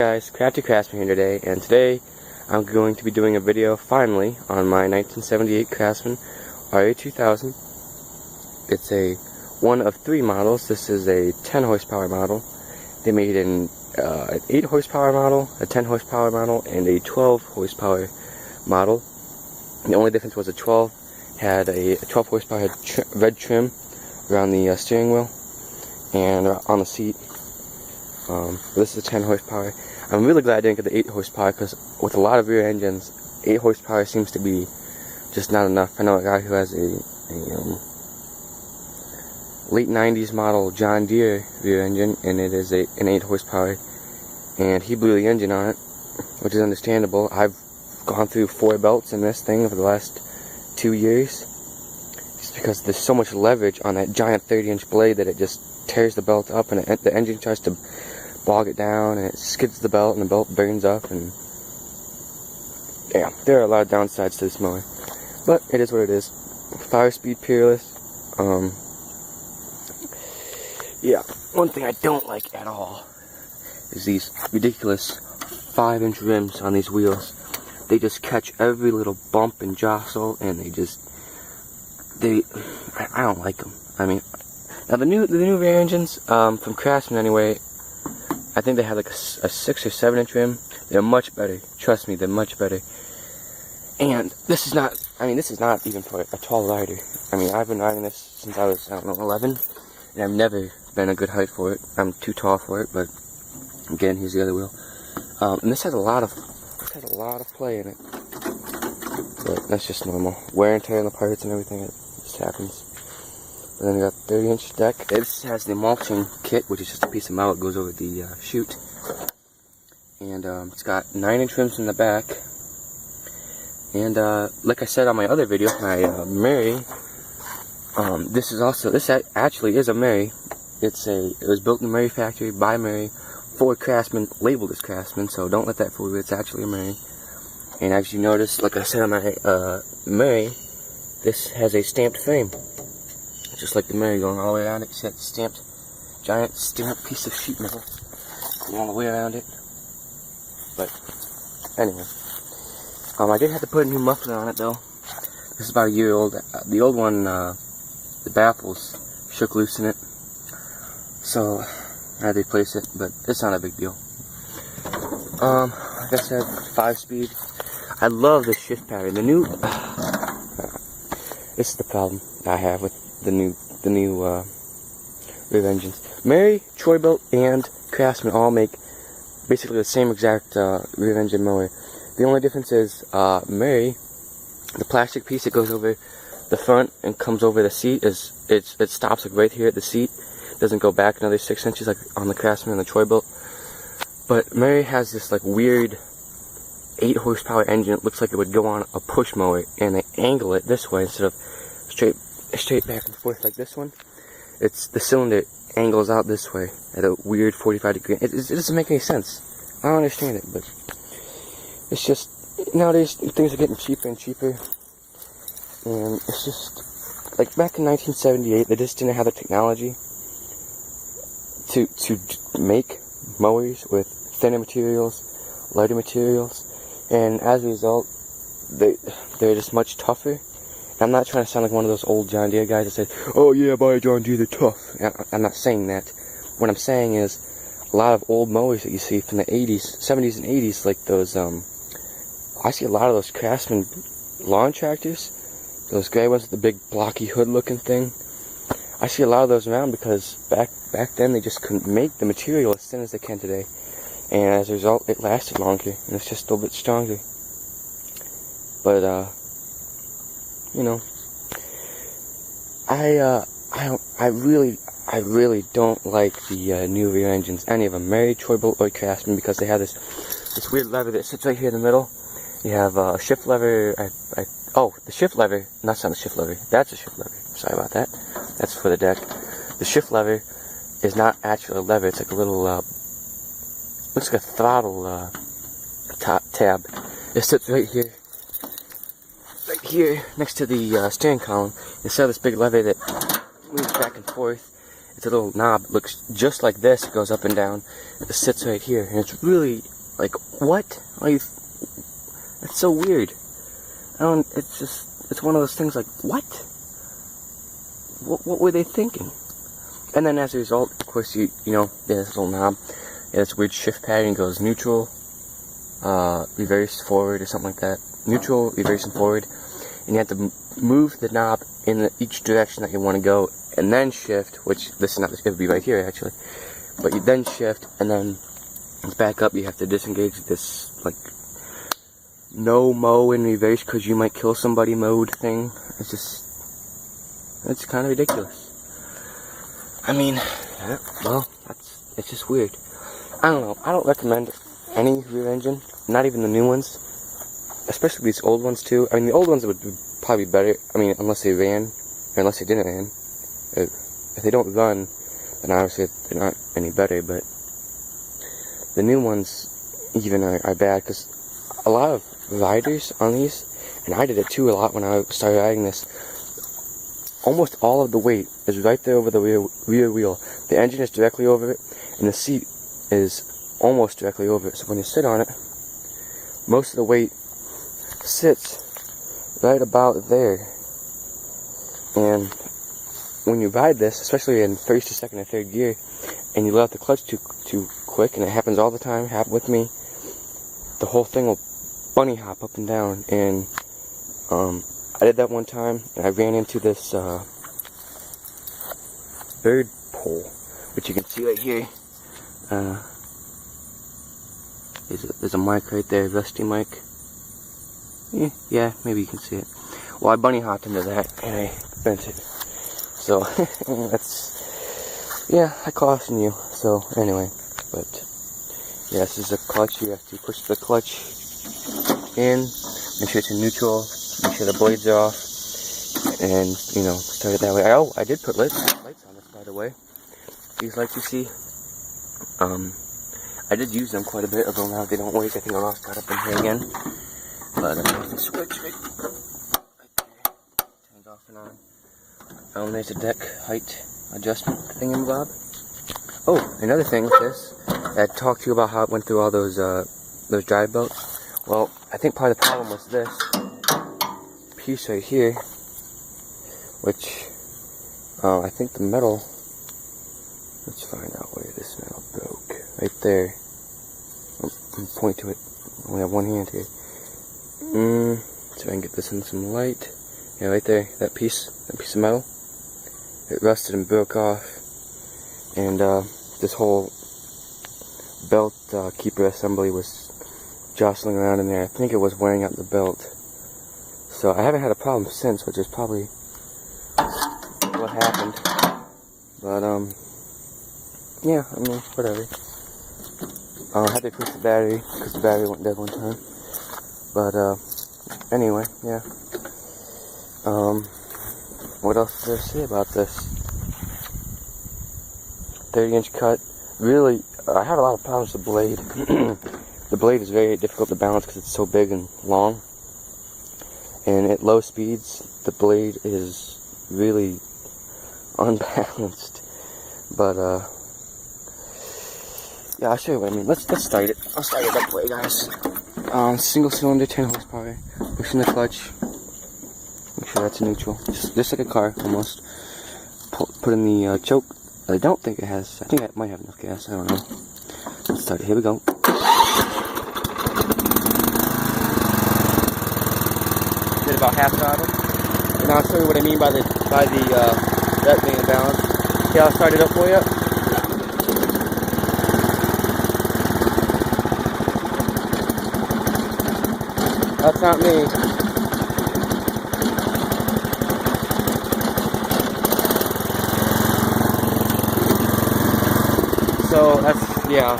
Guys, Crafty Craftsman here today, and today I'm going to be doing a video finally on my 1978 Craftsman RE2000. It's a one of three models. This is a 10 horsepower model. They made an 8 horsepower model, a 10 horsepower model, and a 12 horsepower model. The only difference was the 12 had a 12 horsepower had red trim around the steering wheel and on the seat. This is a 10 horsepower. I'm really glad I didn't get the 8 horsepower because with a lot of rear engines, 8 horsepower seems to be just not enough. I know a guy who has a late 90s model John Deere rear engine, and it is an 8 horsepower, and he blew the engine on it, which is understandable. I've gone through 4 belts in this thing over the last 2 years just because there's so much leverage on that giant 30-inch blade that it just tears the belt up, and the engine tries to bog it down, and it skids the belt, and the belt burns up, and yeah, there are a lot of downsides to this mower, but it is what it is. 5-speed peerless. Yeah, one thing I don't like at all is these ridiculous 5-inch rims on these wheels. They just catch every little bump and jostle, and I don't like them. I mean, now the new rear engines from Craftsman anyway, I think they have like a 6 or 7-inch rim. They're much better. Trust me, they're much better. And this is not. I mean, this is not even for a tall rider. I mean, I've been riding this since I was, I don't know, 11, and I've never been a good height for it. I'm too tall for it, but again, here's the other wheel. And this has a lot of play in it. But that's just normal. Wear and tear on the parts and everything. It just happens. And then we got 30-inch deck. This has the mulching kit, which is just a piece of mallet that goes over the chute. And it's got 9-inch rims in the back. And like I said on my other video, my Mary, this actually is a Mary. It was built in the Mary factory by Mary for Craftsman, labeled as Craftsman, so don't let that fool you. It's actually a Mary. And as you notice, like I said on my Mary, this has a stamped frame. Just like the Mary, going all the way around it. See that stamped, giant stamped piece of sheet metal going all the way around it. But anyway, I did have to put a new muffler on it though. This is about a year old. The old one, the baffles shook loose in it, so I had to replace it. But it's not a big deal. Like I said, 5-speed. I love the shift pattern. The new. This is the problem I have with the new rear engines. Mary, Troy-Bilt, and Craftsman all make basically the same exact rear engine mower. The only difference is Mary, the plastic piece that goes over the front and comes over the seat it stops like right here at the seat. It doesn't go back another 6 inches like on the Craftsman and the Troy-Bilt. But Mary has this like weird 8 horsepower engine. It looks like it would go on a push mower, and they angle it this way instead of straight back and forth like this one. It's the cylinder angles out this way at a weird 45-degree. It doesn't make any sense. I don't understand it, but it's just nowadays things are getting cheaper and cheaper, and it's just like back in 1978 they just didn't have the technology to make mowers with thinner materials, lighter materials, and as a result they're just much tougher. I'm not trying to sound like one of those old John Deere guys that say, "Oh yeah, buy a John Deere, they're tough." I'm not saying that. What I'm saying is, a lot of old mowers that you see from the 80s, 70s and 80s, like those, I see a lot of those Craftsman lawn tractors, those gray ones with the big blocky hood looking thing. I see a lot of those around because back then they just couldn't make the material as thin as they can today. And as a result, it lasted longer, and it's just a little bit stronger. But, you know, I really don't like the new rear engines, any of them, Mary, Troy-Bilt, or Craftsman, because they have this weird lever that sits right here in the middle. You have a shift lever. The shift lever. That's not the shift lever. That's a shift lever. Sorry about that. That's for the deck. The shift lever is not actually a lever. It's like a little, looks like a throttle tab. It sits right here next to the steering column, instead of this big lever that moves back and forth. It's a little knob. It looks just like this. It goes up and down. It sits right here, and it's really like, what? It's so weird. It's one of those things like, what? What were they thinking? And then as a result, of course, you know, there's this little knob. Yeah, this weird shift pattern goes neutral, reverse, forward, or something like that. Neutral, reverse, and forward. And you have to move the knob in each direction that you want to go, and then shift, which this is not, it would be right here actually. But you then shift, and then back up. You have to disengage this, like, no mow in reverse because you might kill somebody mode thing. It's kind of ridiculous. I mean, yeah, well, it's just weird. I don't know. I don't recommend any rear engine, not even the new ones, especially these old ones too. I mean, the old ones would probably be better. I mean, unless they ran, or unless they didn't run. If they don't run, then obviously they're not any better. But the new ones even are bad, because a lot of riders on these, and I did it too a lot when I started riding this, almost all of the weight is right there over the rear wheel. The engine is directly over it, and the seat is almost directly over it. So when you sit on it, most of the weight sits right about there. And when you ride this, especially in first or second or third gear, and you let out the clutch too quick, and it happens all the time, happened with me, the whole thing will bunny hop up and down. And I did that one time, and I ran into this bird pole, which you can see right here. There's a mic right there, rusty mic. Yeah, maybe you can see it. Well, I bunny hopped into that, and I bent it. So, yeah, I caution you. So, anyway, but, yeah, this is a clutch. You have to push the clutch in, make sure it's in neutral, make sure the blades are off, and, you know, start it that way. Oh, I did put lights on this, by the way. These lights you see, I did use them quite a bit, although now they don't work. I think I lost that up in here again. But the switch right there, turns off and on. There's a deck height adjustment thingamabob. Oh, another thing with this, I talked to you about how it went through all those drive belts. Well, I think part of the problem was this piece right here, which I think the metal. Let's find out where this metal broke. Right there. I'll point to it. I only have one hand here. So I can get this in some light. Yeah, right there. That piece of metal. It rusted and broke off. And this whole belt keeper assembly was jostling around in there. I think it was wearing out the belt. So I haven't had a problem since, which is probably what happened. But yeah, I mean, whatever. I had to replace the battery, because the battery went dead one time. But, anyway, yeah. What else is there to say about this? 30-inch cut. Really, I have a lot of problems with the blade. The blade is very difficult to balance because it's so big and long. And at low speeds, the blade is really unbalanced. But, yeah, I'll show you what I mean. Let's start it. I'll start it up for you guys. Single cylinder, 10 horsepower. Pushing the clutch. Make sure that's neutral. Just like a car, almost. Put in the choke. I don't think it has. I think it might have enough gas. I don't know. Let's start it. Here we go. Did about half throttle. And I'll show you what I mean by that being in balance. Okay, I'll start it up for you. That's not me. So that's, yeah.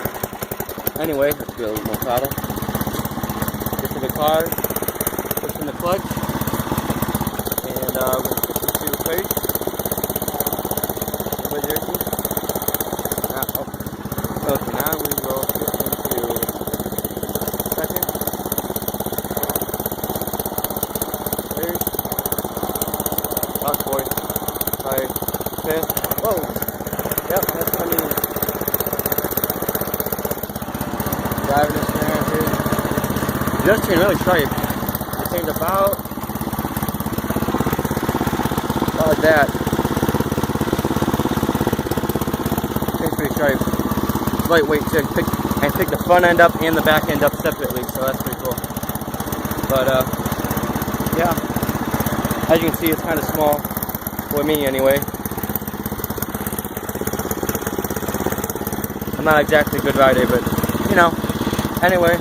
Anyway, let's do a little more throttle. Get to the car, push in the clutch, and we're going to switch into first. Everybody ready? Okay, now we will switch into second. Third, fourth, fifth. Whoa! It does turn really sharp. It turns about like that. It turns pretty sharp. It's lightweight too. I pick the front end up and the back end up separately, so that's pretty cool. But yeah, as you can see, it's kind of small for me anyway. I'm not exactly a good rider, but you know. Anyway,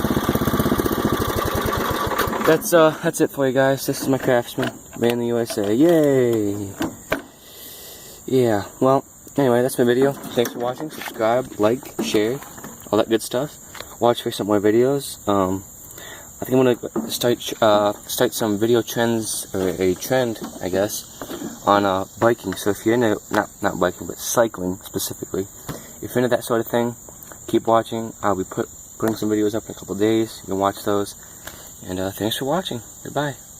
that's it for you guys. This is my Craftsman, made in the USA. Yay! Yeah. Well, anyway, that's my video. Thanks for watching. Subscribe, like, share, all that good stuff. Watch for some more videos. I think I'm gonna start some video trends, or a trend, I guess, on biking. So if you're into not biking, but cycling specifically, if you're into that sort of thing, keep watching. I'll be putting some videos up in a couple days. You can watch those. And thanks for watching. Goodbye.